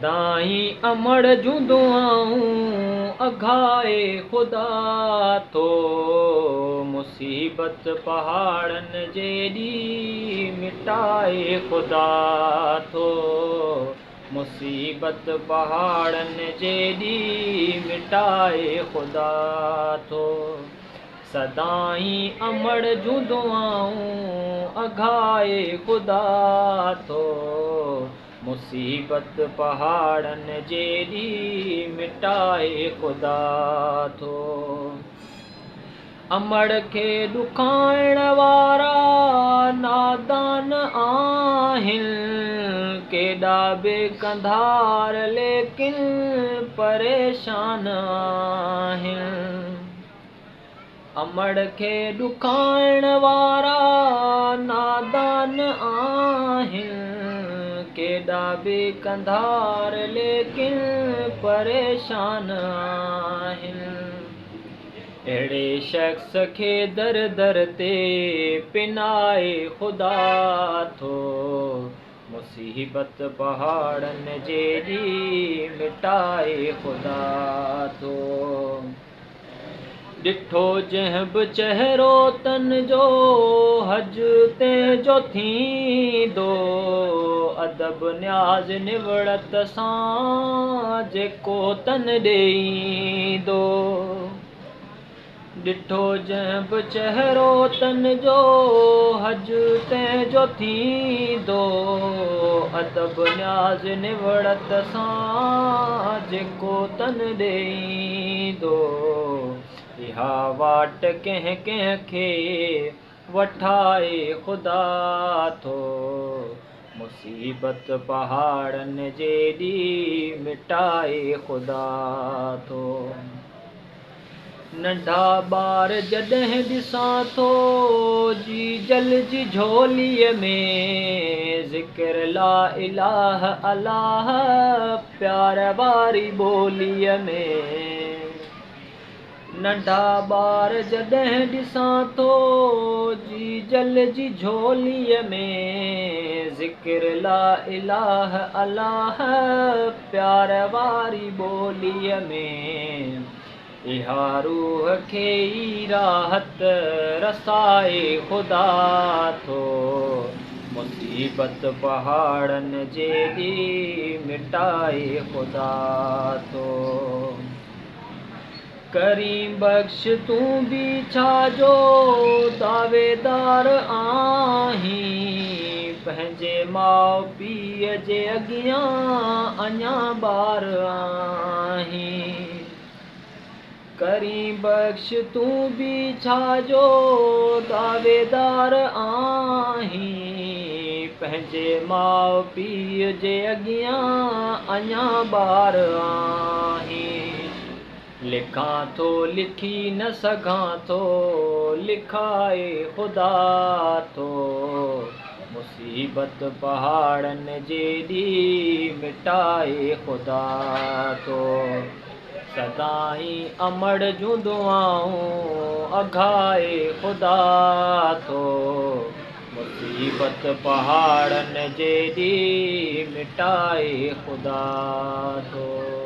दाही अमड़ जूं दुआऊं अघाए ख़ुदा थो। मुसीबत पहाड़नि जे ॾींहुं मिटाए ख़ुदा थो। मुसीबत पहाड़नि जे ॾींहुं मिटाए ख़ुदा थो। सदाई अमड़ जूं दुआऊं अघाए ख़ुदा थो। मुसीबत पहाड़नि जे ॾींहुं मिटाए ख़ुदा थो। अमड़ खे ॾुखाइण वारा नादान आहिनि। केॾा बेकंधार लेकिन परेशान आहिनि। अमड़ खे ॾुखाइण वारा नादान आहिनि। केॾा बेकंधार लेकिन परेशान आहिनि। अहिड़े शख़्स खे दर दर ते पिनाए ख़ुदा थो। मुसीबत पहाड़नि जे ॾींहुं मिटाए ख़ुदा थो। ॾिठो जंहिं बि चहिरो तन जो हज तंहिंजो थींदो। अदब न्याज़ निवड़त सां जेको तन ॾेईंदो। ॾिठो जंहिं बि चहिरो तन जो हज तंहिंजो थींदो। अदब न्याज़ निवड़त सां जेको तन ॾेईंदो। इहा वाट कंहिं कंहिं खे वठाए ख़ुदा थो। मुसीबत पहाड़नि जे ॾींहुं मिटाए ख़ुदा थो। नंढा ॿार जॾहिं ॾिसां थो जी जल जी झोलीअ में ज़िक्र ला इलाह अलाह प्यार वारी ॿोलीअ में। नंढा ॿार जॾहिं ॾिसां थो जी जल जी झोलीअ में ज़िक्र ला इलाह अलाह प्यार वारी ॿोलीअ में। इहा रूह खे ई राहत रसाए ख़ुदा थो। मुसीबत पहाड़नि जे ॾींहुं मिटाए ख़ुदा थो। करीम बख़्श तूं बि छाजो दावेदार आहीं। पंहिंजे माउ पीउ जे अॻियां अञा ॿार आहीं। करीम बख़्श तूं बि छाजो दावेदार आहीं। पंहिंजे माउ पीउ जे अॻियां अञा ॿार आहीं। लिखां थो लिखी न सघां थो लिखाए ख़ुदा थो। मुसीबत पहाड़नि जे ॾींहुं मिटाए ख़ुदा थो। सदाई अमड़ जूं दुआऊं अघाए ख़ुदा थो। मुसीबत पहाड़नि जे ॾींहुं मिटाए ख़ुदा थो।